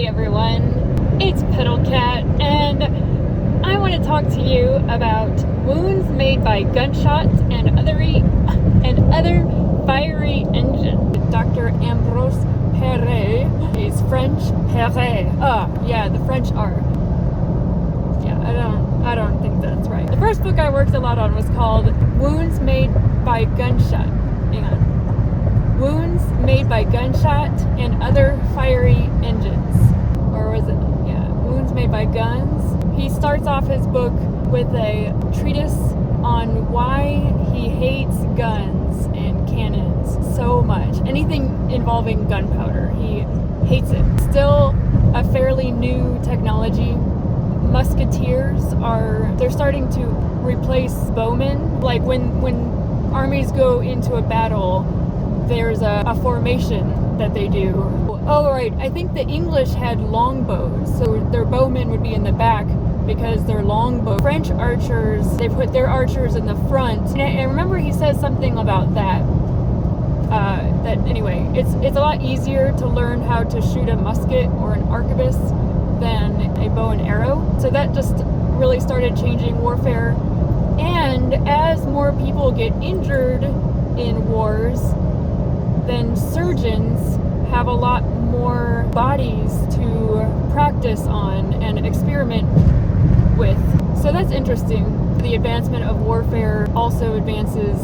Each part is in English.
Hey everyone, it's Pedal Cat, and I want to talk to you about wounds made by gunshots and other fiery engines. Dr. Ambrose Perret is French. Perret. Yeah, the French are. Yeah, I don't think that's right. The first book I worked a lot on was called Wounds Made by Gunshot. Hang on. Wounds Made by Gunshot and Other Fiery Engines. Or was it? Yeah, Wounds Made by Guns. He starts off his book with a treatise on why he hates guns and cannons so much. Anything involving gunpowder, he hates it. Still a fairly new technology. Musketeers they're starting to replace bowmen. Like when armies go into a battle, there's a formation that they do. Oh, right. I think the English had longbows, so their bowmen would be in the back because they're longbows. French archers, they put their archers in the front. And I remember he says something about that. Anyway, it's a lot easier to learn how to shoot a musket or an arquebus than a bow and arrow. So that just really started changing warfare. And as more people get injured in wars, then surgeons have a lot more bodies to practice on and experiment with. So that's interesting. The advancement of warfare also advances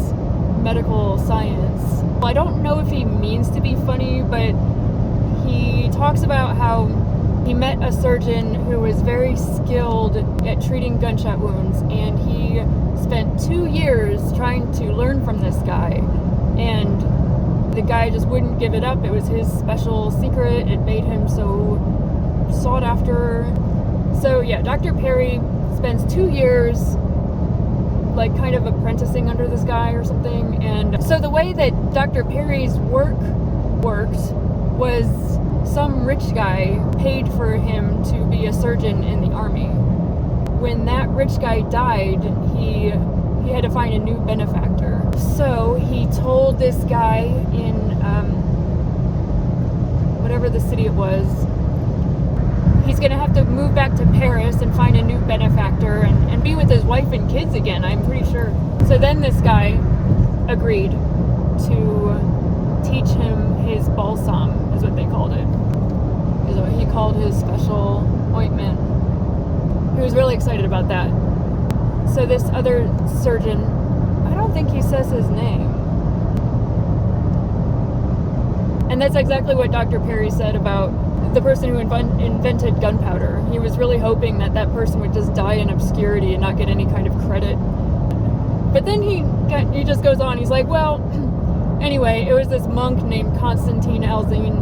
medical science. Well, I don't know if he means to be funny, but he talks about how he met a surgeon who was very skilled at treating gunshot wounds, and he spent 2 years trying to learn from this guy. And the guy just wouldn't give it up. It was his special secret. It made him so sought after. So yeah, Dr. Perry spends 2 years like kind of apprenticing under this guy or something. And so the way that Dr. Perry's work worked was some rich guy paid for him to be a surgeon in the army. When that rich guy died, he had to find a new benefactor. So he told this guy in whatever the city it was, he's gonna have to move back to Paris and find a new benefactor and be with his wife and kids again, I'm pretty sure. So then this guy agreed to teach him his balsam, is what they called it. Is what he called his special ointment. He was really excited about that. So this other surgeon, I don't think he says his name. And that's exactly what Dr. Perry said about the person who invented gunpowder. He was really hoping that that person would just die in obscurity and not get any kind of credit. But then he just goes on. He's like, well, anyway, it was this monk named Constantine Alzine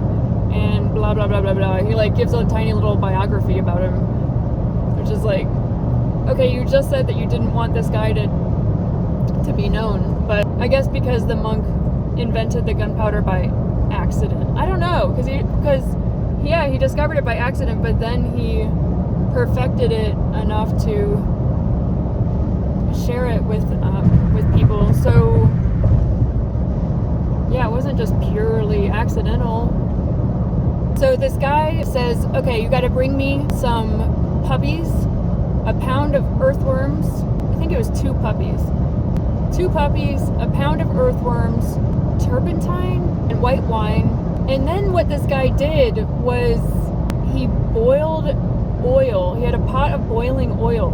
and blah, blah, blah, blah, blah. He like gives a tiny little biography about him, which is like, okay, you just said that you didn't want this guy to be known, but I guess because the monk invented the gunpowder by accident. I don't know, because he discovered it by accident, but then he perfected it enough to share it with people. So yeah, it wasn't just purely accidental. So this guy says, okay, you got to bring me some puppies, a pound of earthworms. I think it was 2 puppies. 2 puppies, a pound of earthworms, turpentine, and white wine. And then what this guy did was he boiled oil. He had a pot of boiling oil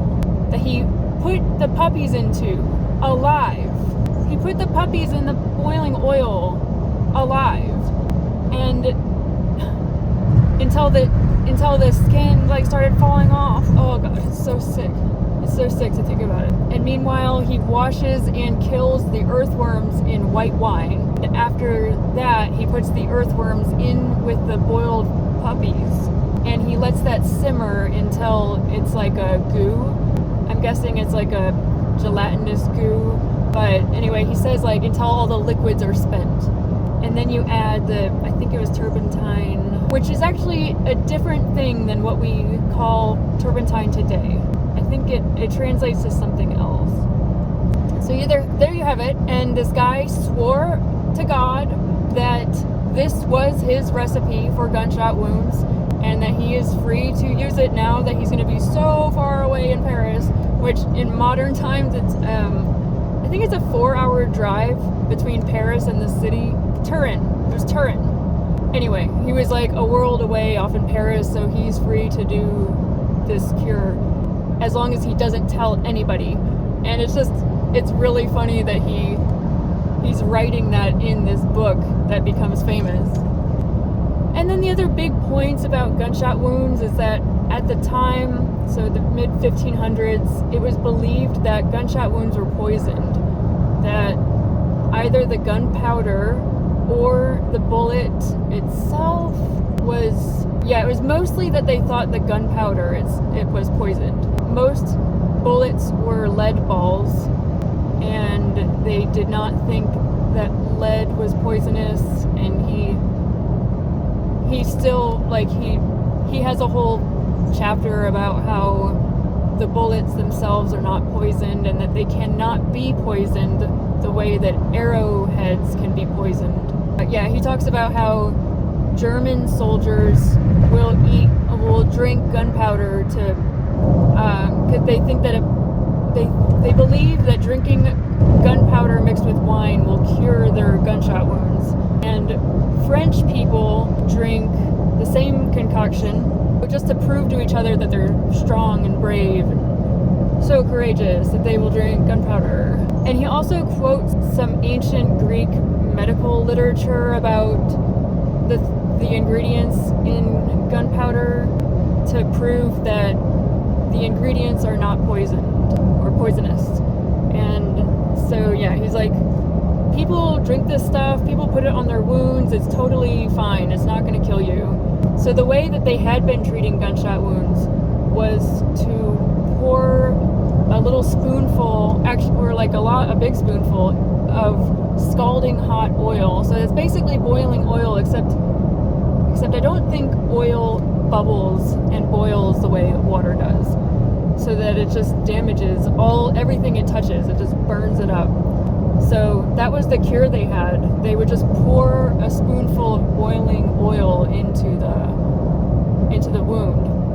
that he put the puppies into alive. He put the puppies in the boiling oil alive. And until the skin like started falling off. Oh god, it's so sick. It's so sick to think about it. And meanwhile, he washes and kills the earthworms in white wine. And after that, he puts the earthworms in with the boiled puppies. And he lets that simmer until it's like a goo. I'm guessing it's like a gelatinous goo. But anyway, he says like until all the liquids are spent. And then you add I think it was turpentine, which is actually a different thing than what we call turpentine today. I think it translates to something else. So there you have it. And this guy swore to God that this was his recipe for gunshot wounds. and that he is free to use it now that he's going to be so far away in Paris, which in modern times it's I think it's a 4-hour drive between Paris and the city. Turin. It was Turin. Anyway, he was like a world away off in Paris, so he's free to do this cure as long as he doesn't tell anybody. And it's really funny that he's writing that in this book that becomes famous. And then the other big points about gunshot wounds is that at the time, so the mid 1500s, it was believed that gunshot wounds were poisoned, that either the gunpowder or the bullet itself was, it was mostly that they thought the gunpowder it was poisoned. Most bullets were lead balls, and they did not think that lead was poisonous, and he still, like, he has a whole chapter about how the bullets themselves are not poisoned and that they cannot be poisoned the way that arrowheads can be poisoned. He talks about how German soldiers will drink gunpowder to, because they think that they believe that drinking gunpowder mixed with wine will cure their gunshot wounds. And French people drink the same concoction just to prove to each other that they're strong and brave and so courageous that they will drink gunpowder. And he also quotes some ancient Greek medical literature about the ingredients in gunpowder to prove that the ingredients are not poisoned or poisonous. And so he's like, people drink this stuff, people put it on their wounds, it's totally fine, it's not going to kill you. So the way that they had been treating gunshot wounds was to pour a little spoonful, or like a big spoonful of scalding hot oil. So it's basically boiling oil, except I don't think oil bubbles and boils the way water does, so that it just damages everything it touches. It just burns it up. So that was the cure they had. They would just pour a spoonful of boiling oil into the wound.